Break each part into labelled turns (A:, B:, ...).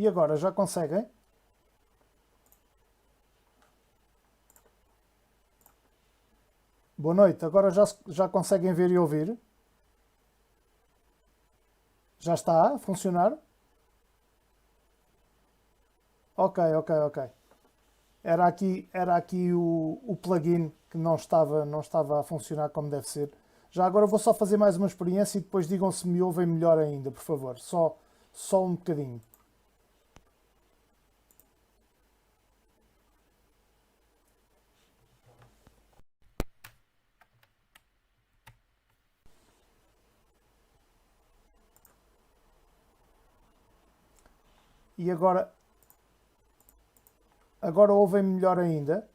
A: E agora já conseguem? Boa noite. Agora já conseguem ver e ouvir? Já está a funcionar? Ok, ok, ok. Era aqui o plugin que não estava a funcionar como deve ser. Já agora vou só fazer mais uma experiência e depois digam se me ouvem melhor ainda, por favor. Só um bocadinho. E agora ouvem melhor ainda.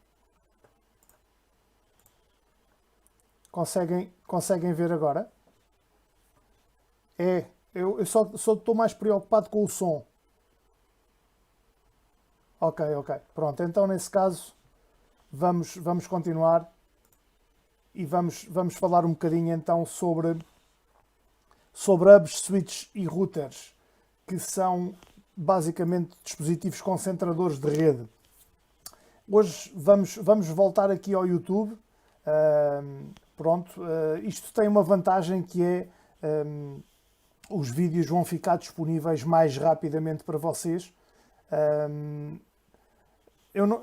A: Conseguem ver agora? É, eu só estou mais preocupado com o som. Ok, ok. Pronto, então nesse caso vamos continuar e vamos falar um bocadinho então sobre hubs, switches e routers, que são basicamente dispositivos concentradores de rede. Hoje vamos voltar aqui ao YouTube. Pronto, isto tem uma vantagem que é os vídeos vão ficar disponíveis mais rapidamente para vocês. Um,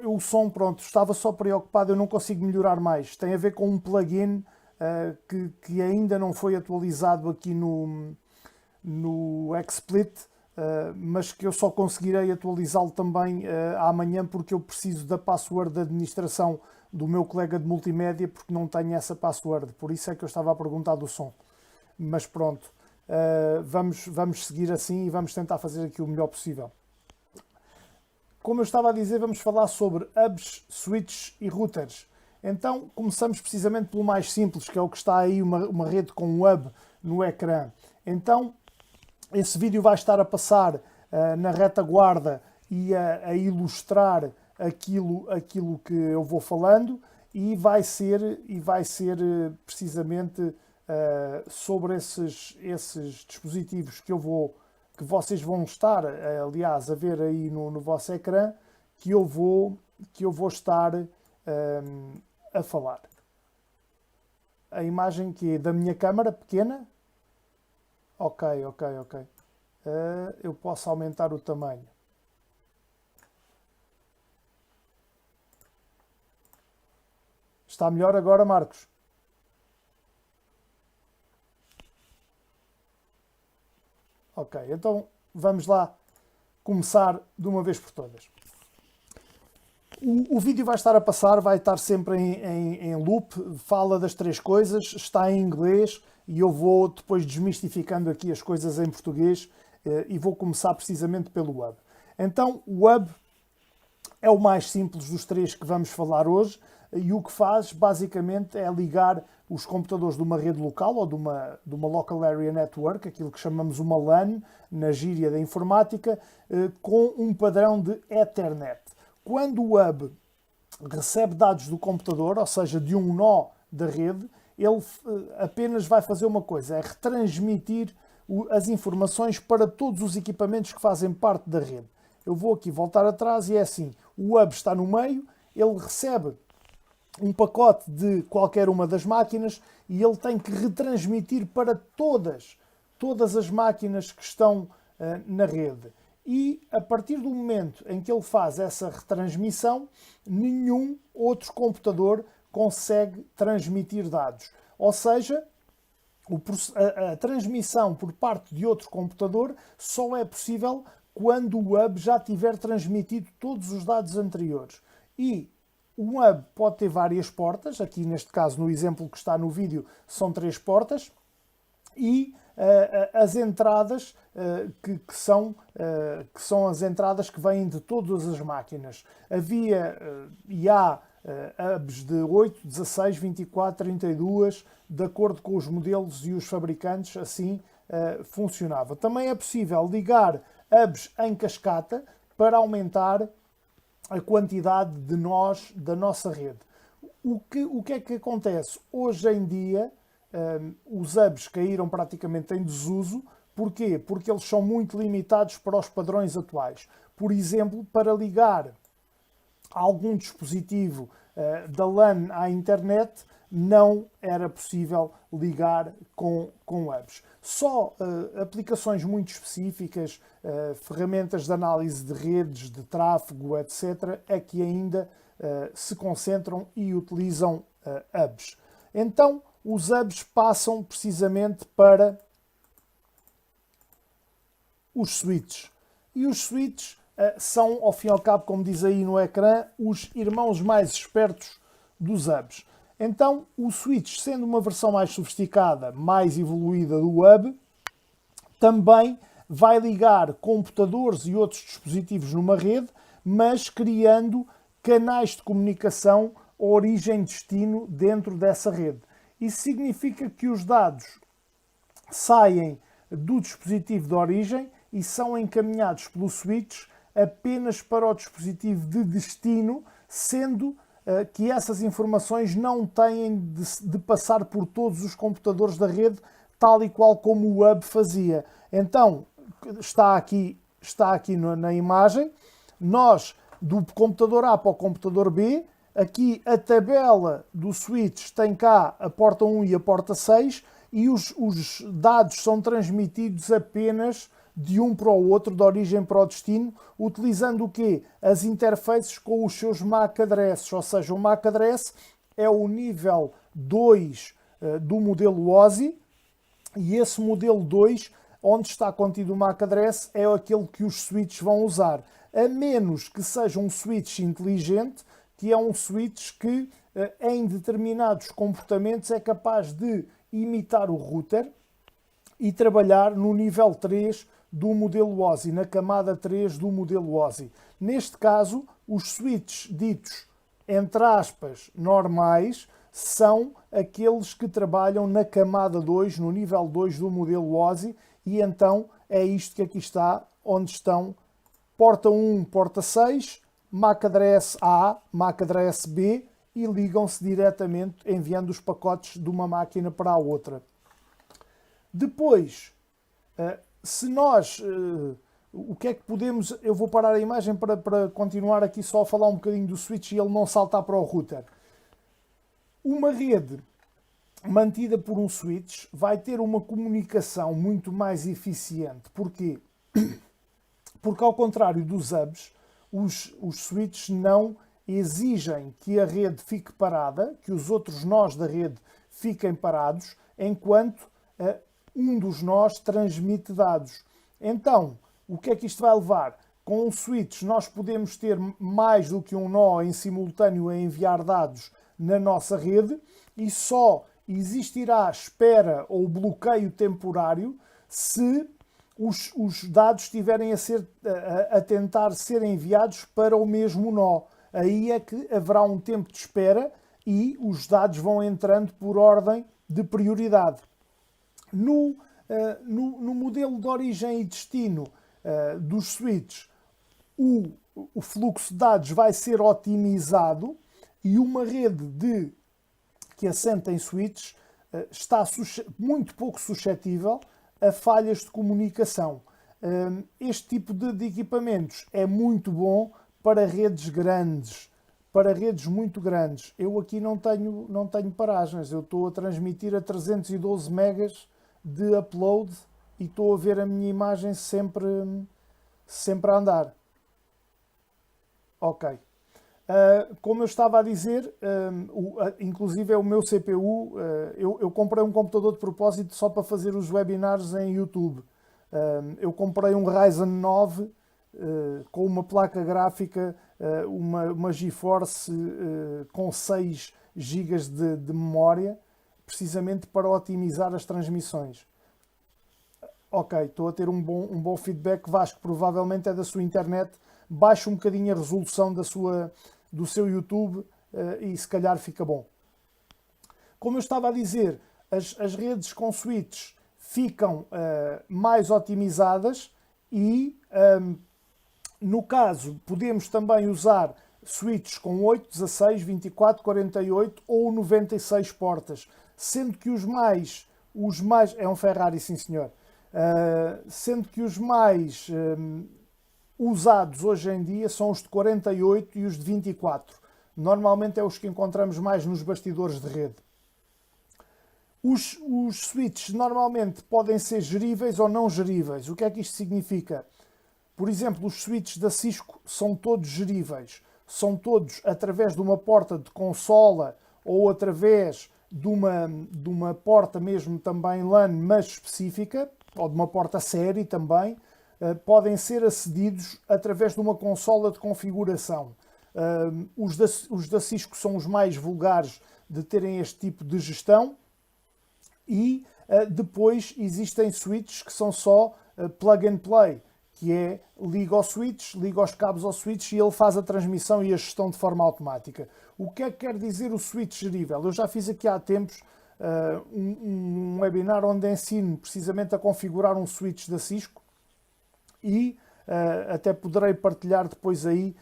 A: o som, pronto, estava só preocupado, eu não consigo melhorar mais. Tem a ver com um plugin que ainda não foi atualizado aqui no XSplit, mas que eu só conseguirei atualizá-lo também amanhã, porque eu preciso da password de administração do meu colega de multimédia, porque não tenho essa password. Por isso é que eu estava a perguntar do som. Mas pronto, vamos seguir assim e vamos tentar fazer aqui o melhor possível. Como eu estava a dizer, vamos falar sobre hubs, switches e routers. Então, começamos precisamente pelo mais simples, que é o que está aí, uma rede com um hub no ecrã. Então, esse vídeo vai estar a passar na retaguarda e a ilustrar aquilo que eu vou falando e vai ser precisamente sobre esses dispositivos que vocês vão estar, aliás, a ver aí no vosso ecrã, que eu vou estar a falar. A imagem que é da minha câmara pequena. Ok, ok, ok. Eu posso aumentar o tamanho. Está melhor agora, Marcos? Ok, então vamos lá começar de uma vez por todas. O vídeo vai estar a passar, vai estar sempre em loop, fala das três coisas, está em inglês e eu vou depois desmistificando aqui as coisas em português e vou começar precisamente pelo Hub. Então, o Hub é o mais simples dos três que vamos falar hoje e o que faz basicamente é ligar os computadores de uma rede local ou de uma Local Area Network, aquilo que chamamos uma LAN na gíria da informática, com um padrão de Ethernet. Quando o hub recebe dados do computador, ou seja, de um nó da rede, ele apenas vai fazer uma coisa, é retransmitir as informações para todos os equipamentos que fazem parte da rede. Eu vou aqui voltar atrás e é assim, o hub está no meio, ele recebe um pacote de qualquer uma das máquinas e ele tem que retransmitir para todas as máquinas que estão na rede. E a partir do momento em que ele faz essa retransmissão, nenhum outro computador consegue transmitir dados. Ou seja, a transmissão por parte de outro computador só é possível quando o hub já tiver transmitido todos os dados anteriores. E um hub pode ter várias portas, aqui neste caso no exemplo que está no vídeo são 3 portas, e as entradas que são as entradas que vêm de todas as máquinas. Havia e há hubs de 8, 16, 24, 32, de acordo com os modelos e os fabricantes, assim funcionava. Também é possível ligar hubs em cascata para aumentar a quantidade de nós da nossa rede. O que é que acontece? Hoje em dia, os hubs caíram praticamente em desuso Porquê? Porque eles são muito limitados para os padrões atuais. Por exemplo, para ligar algum dispositivo da LAN à internet, não era possível ligar com hubs. Só aplicações muito específicas, ferramentas de análise de redes, de tráfego, etc., é que ainda se concentram e utilizam hubs. Então, os hubs passam precisamente para os switches. E os switches são, ao fim e ao cabo, como diz aí no ecrã, os irmãos mais espertos dos hubs. Então, o switch, sendo uma versão mais sofisticada, mais evoluída do hub, também vai ligar computadores e outros dispositivos numa rede, mas criando canais de comunicação origem-destino dentro dessa rede. Isso significa que os dados saem do dispositivo de origem e são encaminhados pelo switch apenas para o dispositivo de destino, sendo que essas informações não têm de passar por todos os computadores da rede, tal e qual como o hub fazia. Então, está aqui na imagem, nós, do computador A para o computador B, aqui a tabela do switch tem cá a porta 1 e a porta 6, e os dados são transmitidos apenas de um para o outro, de origem para o destino, utilizando o quê? As interfaces com os seus MAC addresses, ou seja, o MAC address é o nível 2 do modelo OSI, e esse modelo 2, onde está contido o MAC address, é aquele que os switches vão usar, a menos que seja um switch inteligente, que é um switch que em determinados comportamentos é capaz de imitar o router e trabalhar no nível 3 do modelo OSI, na camada 3 do modelo OSI. Neste caso, os switches ditos, entre aspas, normais, são aqueles que trabalham na camada 2, no nível 2 do modelo OSI, e então é isto que aqui está, onde estão porta 1, porta 6, MAC address A, MAC address B, e ligam-se diretamente enviando os pacotes de uma máquina para a outra. Depois, se nós, o que é que podemos, eu vou parar a imagem para continuar aqui só a falar um bocadinho do switch e ele não saltar para o router. Uma rede mantida por um switch vai ter uma comunicação muito mais eficiente. Porquê? Porque ao contrário dos hubs, os switches não exigem que a rede fique parada, que os outros nós da rede fiquem parados, enquanto um dos nós transmite dados. Então, o que é que isto vai levar? Com um switch nós podemos ter mais do que um nó em simultâneo a enviar dados na nossa rede e só existirá espera ou bloqueio temporário se os dados estiverem a tentar ser enviados para o mesmo nó. Aí é que haverá um tempo de espera e os dados vão entrando por ordem de prioridade. No modelo de origem e destino dos switches, o fluxo de dados vai ser otimizado e uma rede que assenta em switches está muito pouco suscetível a falhas de comunicação. Este tipo de equipamentos é muito bom para redes grandes, para redes muito grandes. Eu aqui não tenho paragens, eu estou a transmitir a 312 megas de upload e estou a ver a minha imagem sempre a andar. Ok. Como eu estava a dizer, inclusive é o meu CPU, eu comprei um computador de propósito só para fazer os webinars em YouTube. Eu comprei um Ryzen 9 com uma placa gráfica, uma GeForce com 6 GB de memória, precisamente para otimizar as transmissões. Ok, estou a ter um bom feedback, Vasco, provavelmente é da sua internet. Baixe um bocadinho a resolução do seu YouTube e se calhar fica bom. Como eu estava a dizer, as redes com switches ficam mais otimizadas e, no caso, podemos também usar switches com 8, 16, 24, 48 ou 96 portas, sendo que os mais é um Ferrari, sim senhor, Sendo que os mais usados hoje em dia são os de 48 e os de 24. Normalmente é os que encontramos mais nos bastidores de rede. Os switches normalmente podem ser geríveis ou não geríveis. O que é que isto significa? Por exemplo, os switches da Cisco são todos geríveis. São todos através de uma porta de consola ou através de uma porta mesmo também LAN, mas específica, ou de uma porta série também, podem ser acedidos através de uma consola de configuração. Os da Cisco são os mais vulgares de terem este tipo de gestão e depois existem switches que são só plug and play, que é liga ao switch, liga os cabos ao switch e ele faz a transmissão e a gestão de forma automática. O que é que quer dizer o switch gerível? Eu já fiz aqui há tempos um webinar onde ensino precisamente a configurar um switch da Cisco e até poderei partilhar depois aí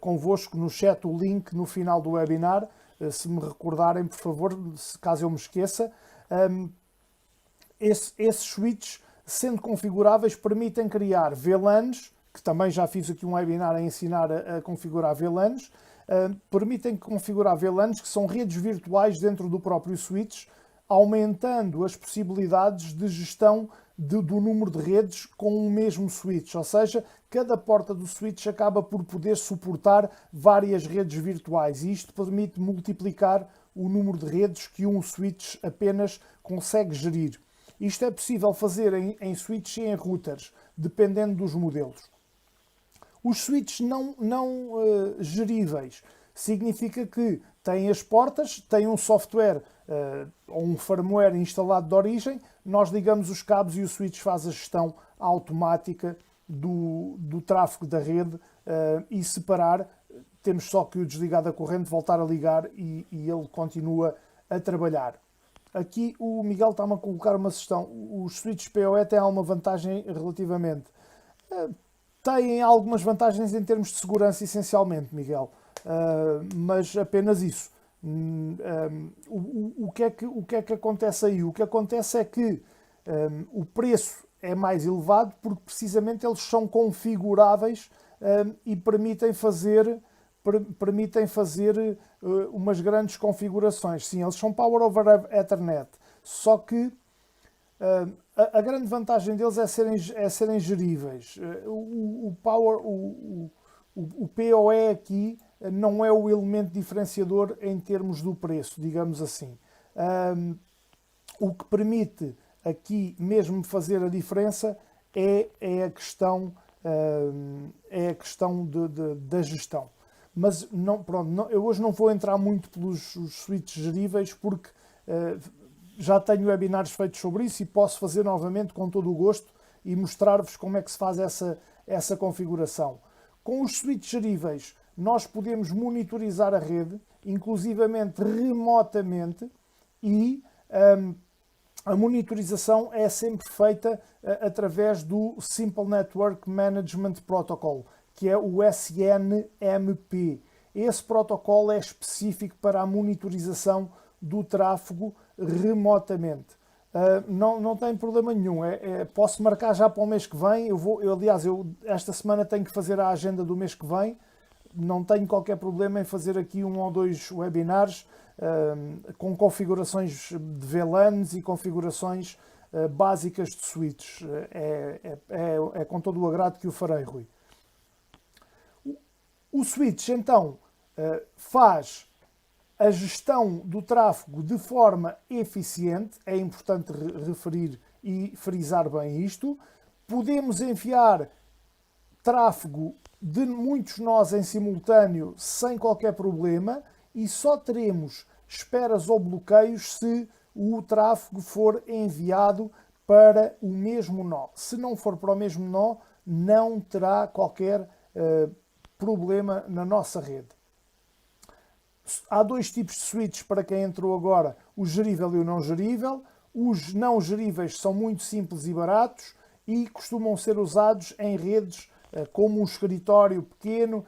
A: convosco no chat o link no final do webinar, se me recordarem, por favor, caso eu me esqueça. Esses switches, sendo configuráveis, permitem criar VLANs, que também já fiz aqui um webinar a ensinar a configurar VLANs, permitem configurar VLANs, que são redes virtuais dentro do próprio switch, aumentando as possibilidades de gestão do número de redes com o mesmo switch, ou seja, cada porta do switch acaba por poder suportar várias redes virtuais e isto permite multiplicar o número de redes que um switch apenas consegue gerir. Isto é possível fazer em switches e em routers, dependendo dos modelos. Os switches não geríveis significa que têm as portas, têm um software ou um firmware instalado de origem, nós ligamos os cabos e o switch faz a gestão automática do tráfego da rede e separar. Temos só que o desligar da corrente, voltar a ligar e ele continua a trabalhar. Aqui o Miguel está-me a colocar uma sugestão. Os switches PoE têm alguma vantagem relativamente? Têm algumas vantagens em termos de segurança, essencialmente, Miguel. Mas apenas isso. O que é que acontece aí? O que acontece é que o preço é mais elevado porque precisamente eles são configuráveis e permitem fazer umas grandes configurações. Sim, eles são Power over Ethernet, só que a grande vantagem deles é serem geríveis. O PoE aqui não é o elemento diferenciador em termos do preço, digamos assim. O que permite aqui mesmo fazer a diferença é a questão da gestão. Mas eu hoje não vou entrar muito pelos switches geríveis porque já tenho webinars feitos sobre isso e posso fazer novamente com todo o gosto e mostrar-vos como é que se faz essa configuração. Com os switches geríveis nós podemos monitorizar a rede, inclusivamente remotamente, e a monitorização é sempre feita através do Simple Network Management Protocol, que é o SNMP. Esse protocolo é específico para a monitorização do tráfego remotamente. Não tem problema nenhum. Posso marcar já para o mês que vem. Aliás, esta semana tenho que fazer a agenda do mês que vem. Não tenho qualquer problema em fazer aqui 1 ou 2 webinars com configurações de VLANs e configurações básicas de switches. É com todo o agrado que o farei, Rui. O switch, então, faz a gestão do tráfego de forma eficiente. É importante referir e frisar bem isto. Podemos enviar tráfego de muitos nós em simultâneo sem qualquer problema e só teremos esperas ou bloqueios se o tráfego for enviado para o mesmo nó. Se não for para o mesmo nó, não terá qualquer problema na nossa rede. Há 2 tipos de switches para quem entrou agora, o gerível e o não gerível. Os não geríveis são muito simples e baratos e costumam ser usados em redes como um escritório pequeno,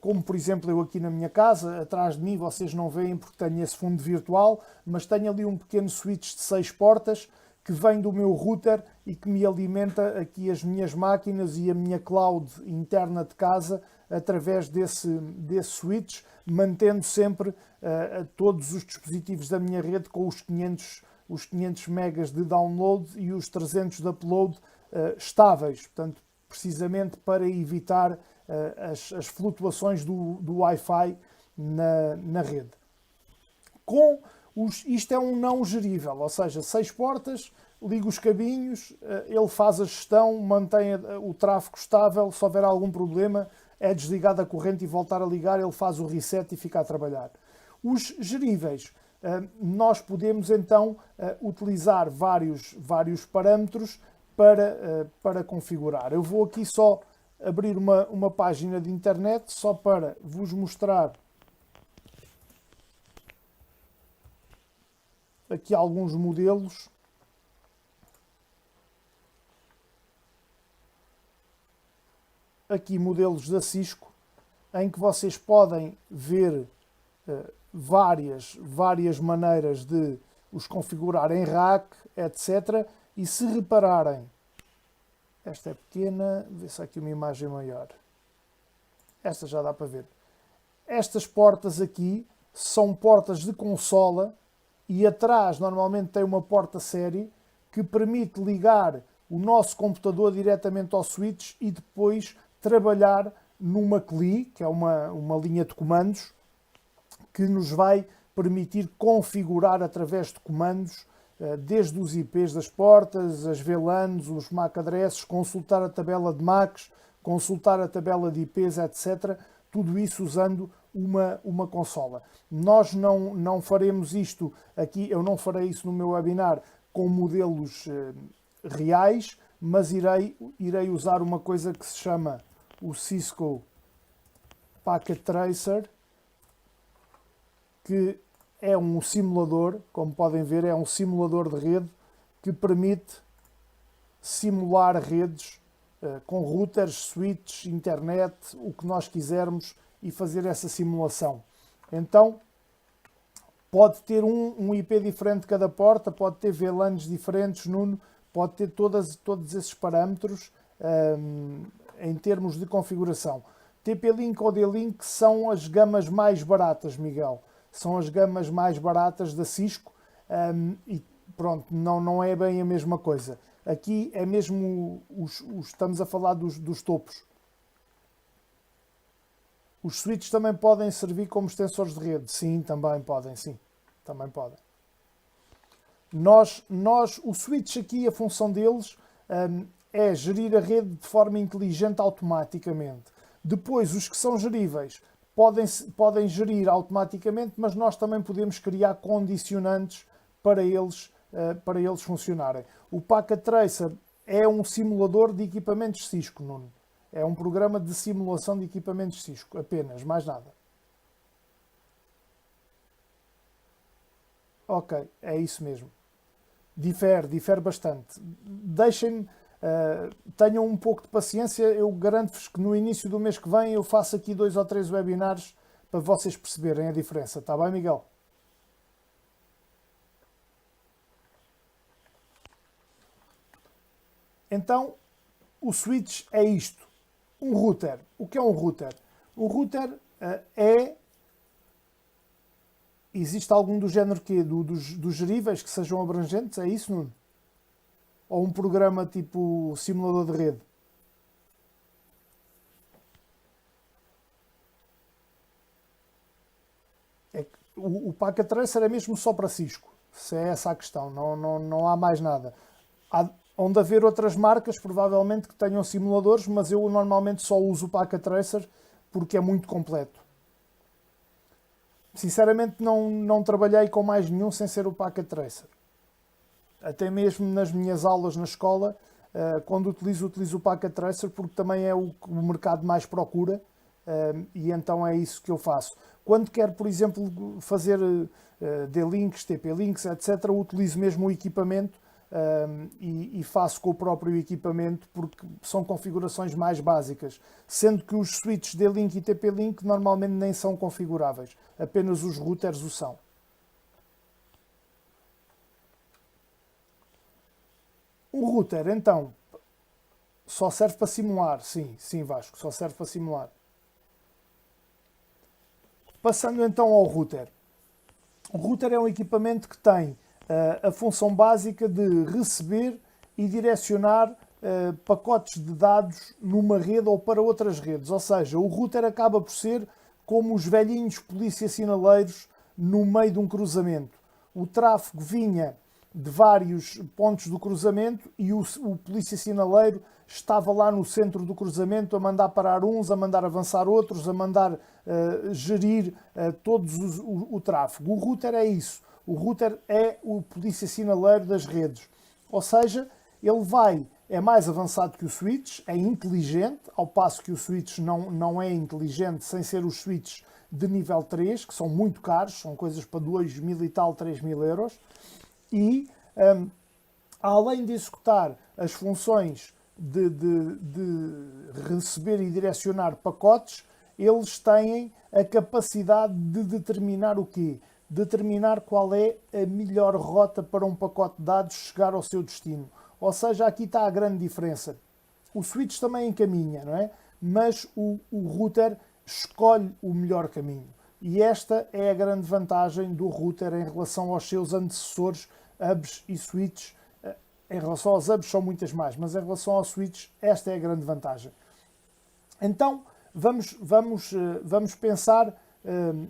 A: como por exemplo eu aqui na minha casa. Atrás de mim vocês não veem porque tenho esse fundo virtual, mas tenho ali um pequeno switch de 6 portas que vem do meu router e que me alimenta aqui as minhas máquinas e a minha cloud interna de casa através desse switch, mantendo sempre todos os dispositivos da minha rede com os 500 megas de download e os 300 de upload estáveis, portanto, precisamente para evitar as flutuações do Wi-Fi na rede. Isto é um não gerível, ou seja, 6 portas, liga os cabinhos, ele faz a gestão, mantém o tráfego estável, se houver algum problema é desligado a corrente e voltar a ligar, ele faz o reset e fica a trabalhar. Os geríveis, nós podemos então utilizar vários parâmetros para configurar. Eu vou aqui só abrir uma página de internet só para vos mostrar aqui alguns modelos. Aqui modelos da Cisco, em que vocês podem ver várias maneiras de os configurar em rack, etc. E se repararem, esta é pequena, vê se há aqui uma imagem maior. Esta já dá para ver. Estas portas aqui são portas de consola e atrás normalmente tem uma porta série que permite ligar o nosso computador diretamente ao switch e depois trabalhar numa CLI, que é uma linha de comandos, que nos vai permitir configurar através de comandos, desde os IPs das portas, as VLANs, os MAC addresses, consultar a tabela de MACs, consultar a tabela de IPs, etc. Tudo isso usando uma consola. Nós não faremos isto aqui, eu não farei isso no meu webinar com modelos reais, mas irei usar uma coisa que se chama o Cisco Packet Tracer, que é um simulador, como podem ver, é um simulador de rede que permite simular redes com routers, switches, internet, o que nós quisermos e fazer essa simulação. Então, pode ter um IP diferente de cada porta, pode ter VLANs diferentes, Nuno, pode ter todos esses parâmetros em termos de configuração. TP-Link ou D-Link são as gamas mais baratas, Miguel. São as gamas mais baratas da Cisco e pronto, não é bem a mesma coisa. Aqui é mesmo, estamos a falar dos topos. Os switches também podem servir como extensores de rede. Sim, também podem, sim. Também podem. O switch aqui, a função deles é gerir a rede de forma inteligente automaticamente. Depois, os que são geríveis podem gerir automaticamente, mas nós também podemos criar condicionantes para eles funcionarem. O Packet Tracer é um simulador de equipamentos Cisco, Nuno. É um programa de simulação de equipamentos Cisco, apenas, mais nada. Ok, é isso mesmo. Difere bastante. Deixem-me, tenham um pouco de paciência, eu garanto-vos que no início do mês que vem eu faço aqui 2 ou 3 webinars para vocês perceberem a diferença. Está bem, Miguel? Então, o switch é isto. Um router. O que é um router? O router existe algum do género quê? Dos geríveis que sejam abrangentes? É isso, Nuno? Ou um programa tipo simulador de rede? O Packet Tracer é mesmo só para Cisco. Se é essa a questão. Não há mais nada. Onde haver outras marcas, provavelmente, que tenham simuladores, mas eu normalmente só uso o Packet Tracer porque é muito completo. Sinceramente, não trabalhei com mais nenhum sem ser o Packet Tracer. Até mesmo nas minhas aulas na escola, quando utilizo o Packet Tracer porque também é o mercado mais procura e então é isso que eu faço. Quando quero, por exemplo, fazer D-Links, TP-Links, etc., utilizo mesmo o equipamento e faço com o próprio equipamento porque são configurações mais básicas, sendo que os switches D-Link e TP-Link normalmente nem são configuráveis, apenas os routers o são. O router, então, só serve para simular. Sim, sim, Vasco, só serve para simular. Passando então ao router. O router é um equipamento que tem a função básica de receber e direcionar pacotes de dados numa rede ou para outras redes. Ou seja, o router acaba por ser como os velhinhos polícia-sinaleiros no meio de um cruzamento. O tráfego vinha de vários pontos do cruzamento e o polícia-sinaleiro estava lá no centro do cruzamento a mandar parar uns, a mandar avançar outros, a mandar gerir o tráfego. O router é isso. O router é o polícia-sinaleiro das redes. Ou seja, ele é mais avançado que o switch, é inteligente, ao passo que o switch não é inteligente sem ser os switches de nível 3, que são muito caros, são coisas para 2.000 e tal, 3.000 euros. E, além de executar as funções de receber e direcionar pacotes, eles têm a capacidade de determinar o quê? Determinar qual é a melhor rota para um pacote de dados chegar ao seu destino. Ou seja, aqui está a grande diferença. O switch também encaminha, não é? Mas o router escolhe o melhor caminho. E esta é a grande vantagem do router em relação aos seus antecessores, hubs e switches. Em relação aos hubs são muitas mais, mas em relação aos switches, esta é a grande vantagem. Então, vamos pensar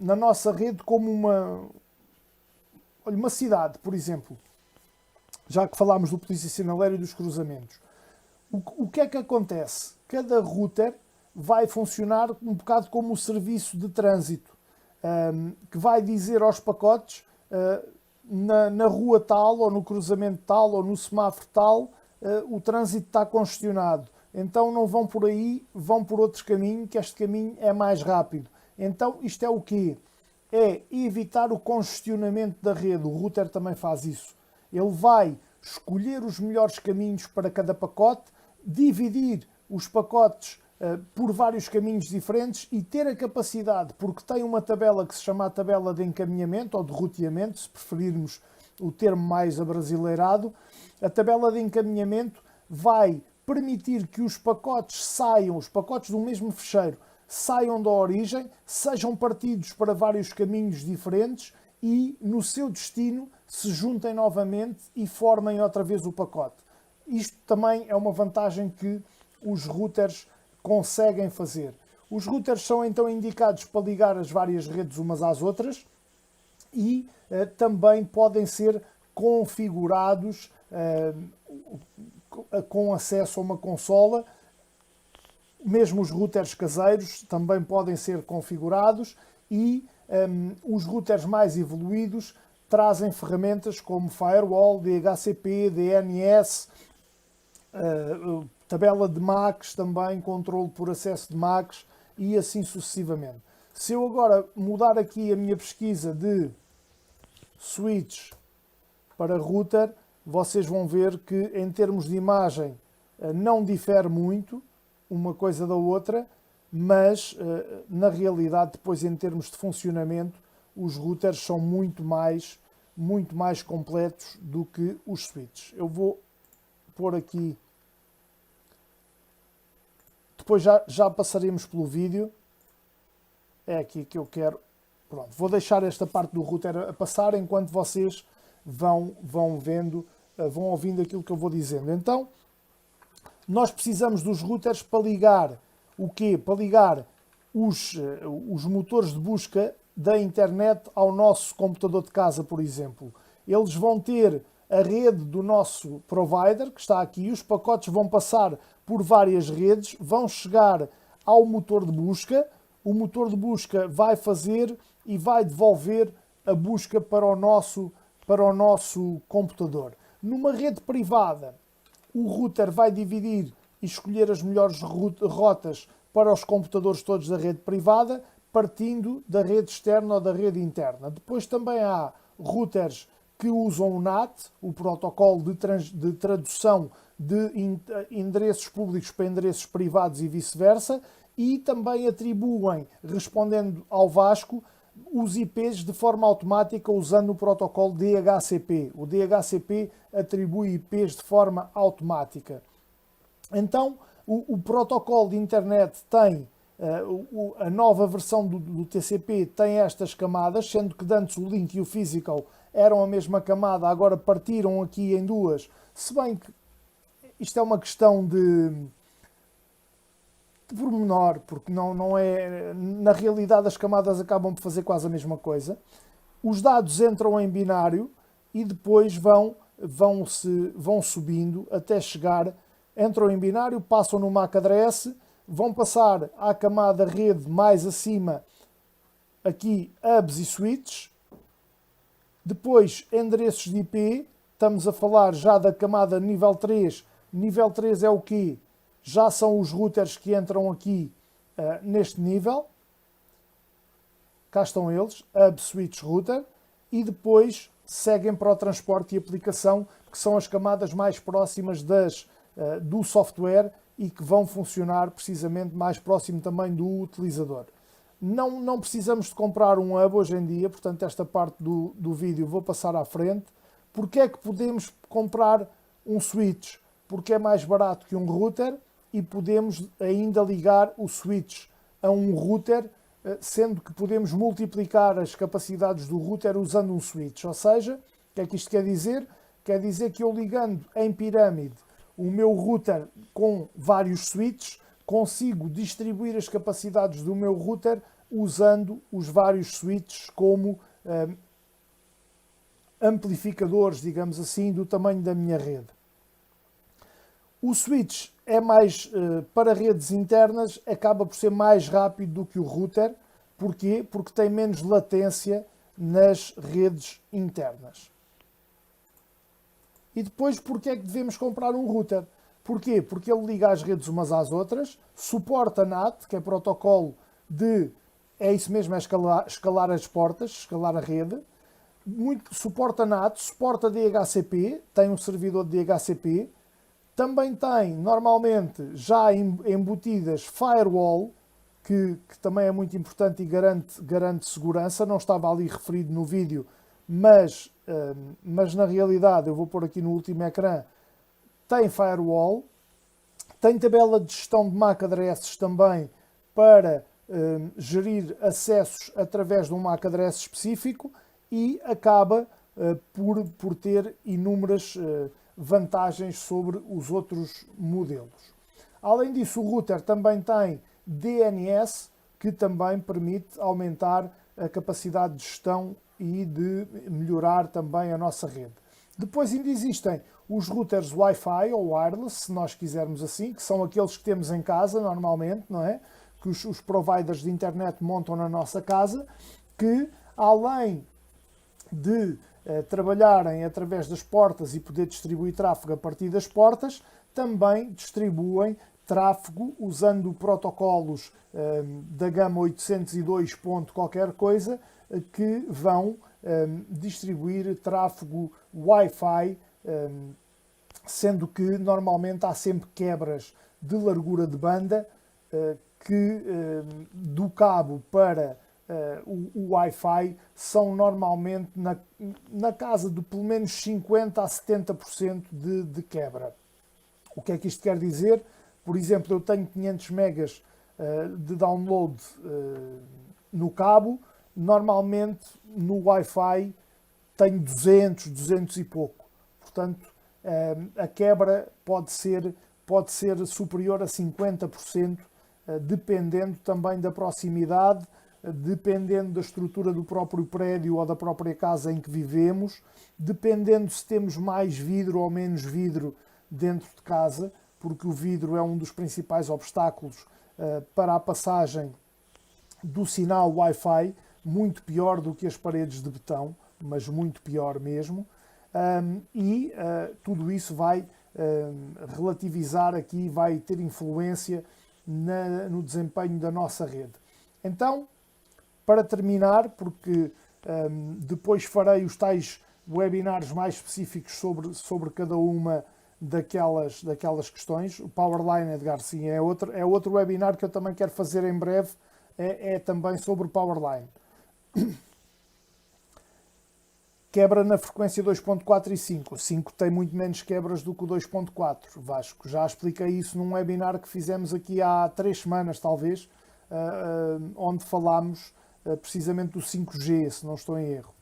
A: na nossa rede como uma cidade, por exemplo. Já que falámos do polícia-sinaleiro e dos cruzamentos. O que é que acontece? Cada router vai funcionar um bocado como o serviço de trânsito, que vai dizer aos pacotes na rua tal, ou no cruzamento tal, ou no semáforo tal, o trânsito está congestionado. Então não vão por aí, vão por outro caminho, que este caminho é mais rápido. Então isto é o quê? É evitar o congestionamento da rede. O router também faz isso. Ele vai escolher os melhores caminhos para cada pacote, dividir os pacotes por vários caminhos diferentes e ter a capacidade, porque tem uma tabela que se chama a tabela de encaminhamento ou de roteamento, se preferirmos o termo mais abrasileirado, a tabela de encaminhamento vai permitir que os pacotes saiam, os pacotes do mesmo fecheiro, saiam da origem, sejam partidos para vários caminhos diferentes e no seu destino se juntem novamente e formem outra vez o pacote. Isto também é uma vantagem que os routers conseguem fazer. Os routers são então indicados para ligar as várias redes umas às outras e também podem ser configurados com acesso a uma consola. Mesmo os routers caseiros também podem ser configurados e os routers mais evoluídos trazem ferramentas como firewall, DHCP, DNS, tabela de MACs também, controle por acesso de MACs e assim sucessivamente. Se eu agora mudar aqui a minha pesquisa de switch para router, vocês vão ver que em termos de imagem não difere muito uma coisa da outra, mas na realidade depois em termos de funcionamento os routers são muito mais completos do que os switches. Eu vou pôr aqui, depois já passaremos pelo vídeo, é aqui que eu quero, pronto, vou deixar esta parte do router a passar enquanto vocês vão vendo, vão ouvindo aquilo que eu vou dizendo. Então, nós precisamos dos routers para ligar o quê? Para ligar os motores de busca da internet ao nosso computador de casa, por exemplo. Eles vão ter a rede do nosso provider, que está aqui, os pacotes vão passar por várias redes, vão chegar ao motor de busca, o motor de busca vai fazer e vai devolver a busca para o nosso computador. Numa rede privada, o router vai dividir e escolher as melhores rotas para os computadores todos da rede privada, partindo da rede externa ou da rede interna. Depois também há routers que usam o NAT, o protocolo de tradução de endereços públicos para endereços privados e vice-versa, e também atribuem, respondendo ao Vasco, os IPs de forma automática usando o protocolo DHCP. O DHCP atribui IPs de forma automática. Então, o protocolo de internet tem, a nova versão do TCP tem estas camadas, sendo que antes o link e o physical eram a mesma camada, agora partiram aqui em duas, se bem que isto é uma questão de pormenor, porque não é. Na realidade, as camadas acabam por fazer quase a mesma coisa. Os dados entram em binário e depois vão subindo até chegar. Entram em binário, passam no MAC address, vão passar à camada rede mais acima, aqui hubs e switches. Depois, endereços de IP. Estamos a falar já da camada nível 3. Nível 3 é o quê? Já são os routers que entram aqui neste nível. Cá estão eles, Hub, Switch, Router. E depois seguem para o transporte e aplicação, que são as camadas mais próximas do software e que vão funcionar precisamente mais próximo também do utilizador. Não precisamos de comprar um hub hoje em dia, portanto esta parte do vídeo vou passar à frente. Porque é que podemos comprar um switch? Porque é mais barato que um router e podemos ainda ligar o switch a um router, sendo que podemos multiplicar as capacidades do router usando um switch. Ou seja, o que é que isto quer dizer? Quer dizer que eu ligando em pirâmide o meu router com vários switches, consigo distribuir as capacidades do meu router usando os vários switches como amplificadores, digamos assim, do tamanho da minha rede. O switch é mais, para redes internas, acaba por ser mais rápido do que o router. Porquê? Porque tem menos latência nas redes internas. E depois, porque é que devemos comprar um router? Porquê? Porque ele liga as redes umas às outras, suporta NAT, que é protocolo é isso mesmo, é escalar as portas, escalar a rede. Suporta NAT, suporta DHCP, tem um servidor de DHCP, também tem normalmente já embutidas firewall, que também é muito importante e garante segurança. Não estava ali referido no vídeo, mas na realidade, eu vou pôr aqui no último ecrã, tem firewall, tem tabela de gestão de MAC addresses também para gerir acessos através de um MAC address específico e acaba por ter inúmeras vantagens sobre os outros modelos. Além disso, o router também tem DNS, que também permite aumentar a capacidade de gestão e de melhorar também a nossa rede. Depois ainda existem os routers Wi-Fi ou wireless, se nós quisermos assim, que são aqueles que temos em casa normalmente, não é? Que os providers de internet montam na nossa casa, que além de trabalharem através das portas e poder distribuir tráfego a partir das portas, também distribuem tráfego usando protocolos da gama 802. Qualquer coisa, que vão distribuir tráfego Wi-Fi, sendo que normalmente há sempre quebras de largura de banda, que do cabo para o Wi-Fi são normalmente na casa de pelo menos 50% a 70% de quebra. O que é que isto quer dizer? Por exemplo, eu tenho 500 megas de download no cabo, normalmente no Wi-Fi tenho 200 e pouco. Portanto, a quebra pode ser superior a 50%, dependendo também da proximidade, dependendo da estrutura do próprio prédio ou da própria casa em que vivemos, dependendo se temos mais vidro ou menos vidro dentro de casa, porque o vidro é um dos principais obstáculos para a passagem do sinal Wi-Fi, muito pior do que as paredes de betão, mas muito pior mesmo. Tudo isso vai relativizar aqui, vai ter influência no desempenho da nossa rede. Então, para terminar, porque depois farei os tais webinars mais específicos sobre cada uma daquelas questões. O Powerline, Edgar, sim, é outro webinar que eu também quero fazer em breve, é também sobre o Powerline. Quebra na frequência 2.4 e 5. O 5 tem muito menos quebras do que o 2.4. Vasco, já expliquei isso num webinar que fizemos aqui há 3 semanas, talvez, onde falámos precisamente do 5G, se não estou em erro.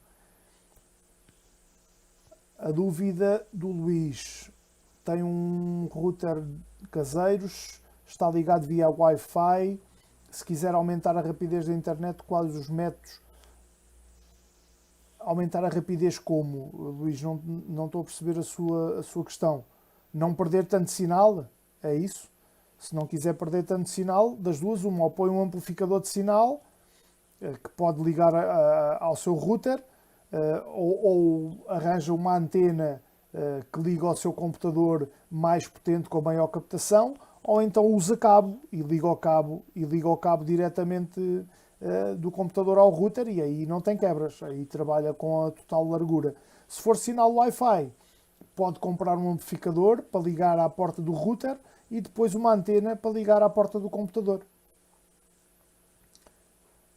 A: A dúvida do Luís: tem um router caseiros, está ligado via Wi-Fi. Se quiser aumentar a rapidez da internet, quais os métodos? Aumentar a rapidez como, Luís? Não estou a perceber a sua questão. Não perder tanto sinal? É isso? Se não quiser perder tanto sinal, das duas, uma, ou põe um amplificador de sinal que pode ligar ao seu router, ou arranja uma antena que liga ao seu computador mais potente com maior captação, ou então usa cabo e liga ao cabo diretamente do computador ao router, e aí não tem quebras, aí trabalha com a total largura. Se for sinal Wi-Fi, pode comprar um amplificador para ligar à porta do router e depois uma antena para ligar à porta do computador.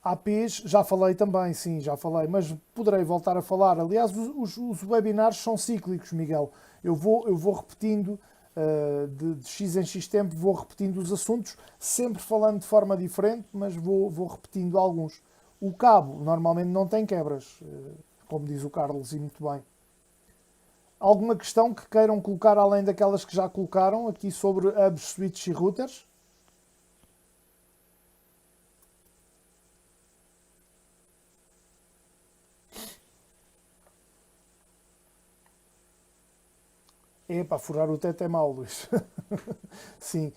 A: APs, já falei também, sim, já falei, mas poderei voltar a falar. Aliás, os webinars são cíclicos, Miguel. Eu vou repetindo, de X em X tempo, vou repetindo os assuntos, sempre falando de forma diferente, mas vou repetindo alguns. O cabo normalmente não tem quebras, como diz o Carlos, e muito bem. Alguma questão que queiram colocar além daquelas que já colocaram aqui sobre hubs, switches e routers? Epá, furar o teto é mau, Luís. Sim.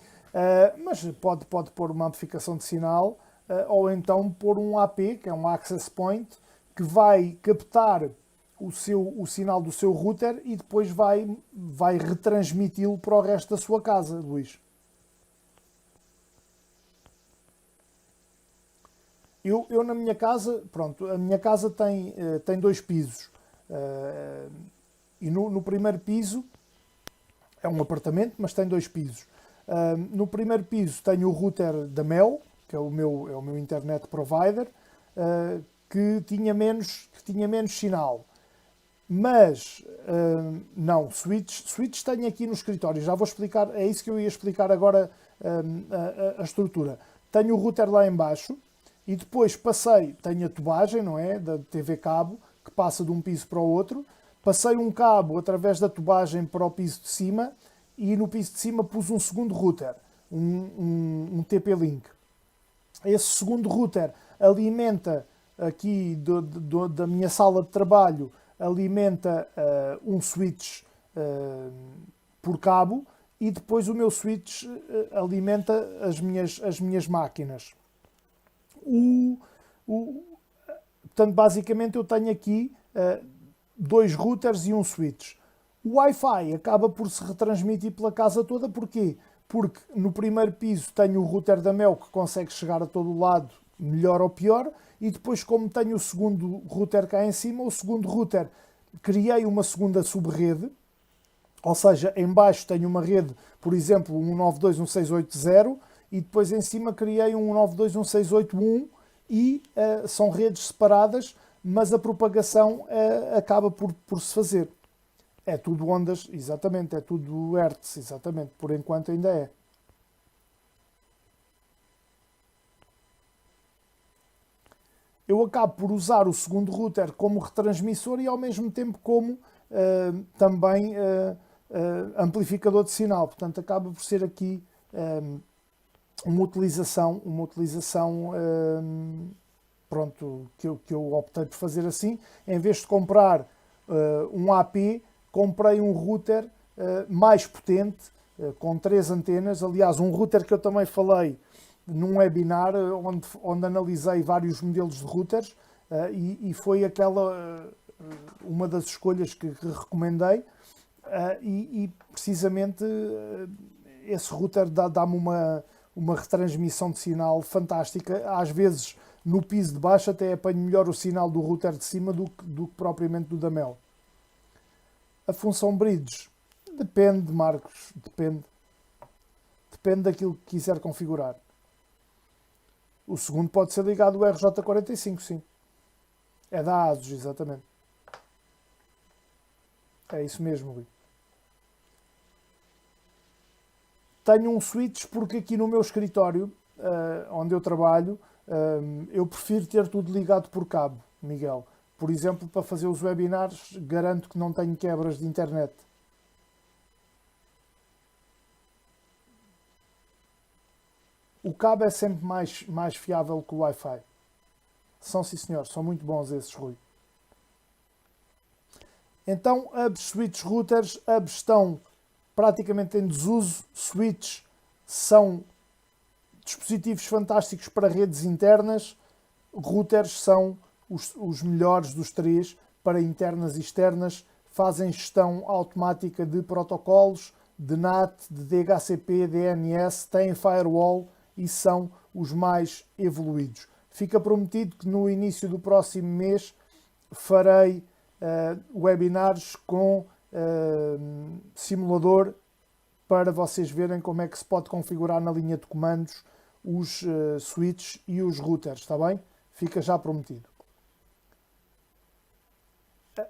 A: Mas pode pôr uma amplificação de sinal, ou então pôr um AP, que é um Access Point, que vai captar o sinal do seu router e depois vai retransmiti-lo para o resto da sua casa, Luís. Eu na minha casa, pronto, a minha casa tem 2 pisos. E no primeiro piso, é um apartamento, mas tem 2 pisos. No primeiro piso tenho o router da Mel, que é o meu internet provider, que tinha menos sinal. Mas, não, switch tenho aqui no escritório, já vou explicar, é isso que eu ia explicar agora, a estrutura. Tenho o router lá em baixo e depois tenho a tubagem, não é, da TV cabo, que passa de um piso para o outro. Passei um cabo através da tubagem para o piso de cima e no piso de cima pus um segundo router, um TP-Link. Esse segundo router alimenta aqui da minha sala de trabalho, alimenta um switch por cabo e depois o meu switch alimenta as minhas máquinas. Portanto, basicamente eu tenho aqui 2 routers e um switch. O Wi-Fi acaba por se retransmitir pela casa toda. Porquê? Porque no primeiro piso tenho o router da Mel que consegue chegar a todo o lado, melhor ou pior, e depois, como tenho o segundo router cá em cima, o segundo router criei uma segunda subrede, ou seja, em baixo tenho uma rede, por exemplo, 192.168.0, e depois em cima criei um 192.168.1 e são redes separadas, mas a propagação acaba por se fazer. É tudo ondas, exatamente, é tudo hertz, exatamente, por enquanto ainda é. Eu acabo por usar o segundo router como retransmissor e ao mesmo tempo como também amplificador de sinal. Portanto, acaba por ser aqui uma utilização pronto, que eu optei por fazer assim. Em vez de comprar um AP, comprei um router mais potente, com 3 antenas. Aliás, um router que eu também falei num webinar onde analisei vários modelos de routers, e foi uma das escolhas que recomendei, e precisamente esse router dá-me uma retransmissão de sinal fantástica. Às vezes no piso de baixo até apanho melhor o sinal do router de cima do que propriamente do da Mel. A função bridge depende, Marcos, depende daquilo que quiser configurar. O segundo pode ser ligado ao RJ45, sim. É da ASUS, exatamente. É isso mesmo, Rui. Tenho um switch porque aqui no meu escritório, onde eu trabalho, eu prefiro ter tudo ligado por cabo, Miguel. Por exemplo, para fazer os webinars, garanto que não tenho quebras de internet. O cabo é sempre mais fiável que o Wi-Fi. São, sim senhor, são muito bons esses, Rui. Então, hubs, switch, routers, hubs estão praticamente em desuso. Switches são dispositivos fantásticos para redes internas. Routers são os melhores dos três para internas e externas. Fazem gestão automática de protocolos, de NAT, de DHCP, DNS, têm firewall e são os mais evoluídos. Fica prometido que no início do próximo mês farei webinars com simulador para vocês verem como é que se pode configurar na linha de comandos os switches e os routers, está bem? Fica já prometido.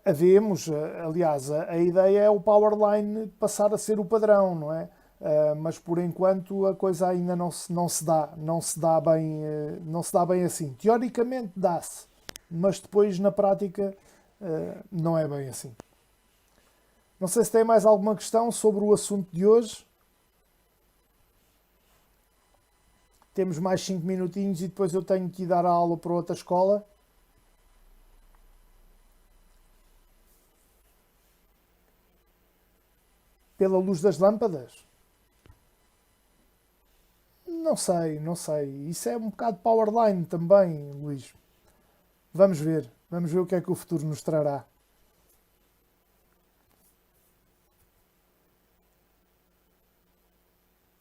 A: Havemos, aliás, a ideia é o Powerline passar a ser o padrão, não é? Mas por enquanto a coisa ainda não se dá bem assim. Teoricamente dá-se, mas depois na prática não é bem assim. Não sei se tem mais alguma questão sobre o assunto de hoje. Temos mais 5 minutinhos e depois eu tenho que ir dar a aula para outra escola. Pela luz das lâmpadas? Não sei, não sei. Isso é um bocado powerline também, Luís. Vamos ver. Vamos ver o que é que o futuro nos trará.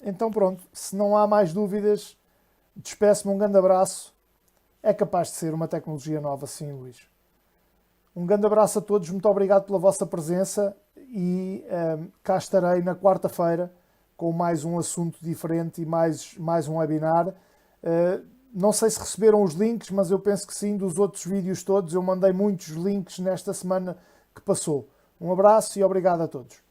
A: Então pronto, se não há mais dúvidas, despeço-me um grande abraço. É capaz de ser uma tecnologia nova, sim, Luís. Um grande abraço a todos, muito obrigado pela vossa presença e cá estarei na quarta-feira com mais um assunto diferente e mais um webinar. Não sei se receberam os links, mas eu penso que sim, dos outros vídeos todos. Eu mandei muitos links nesta semana que passou. Um abraço e obrigado a todos.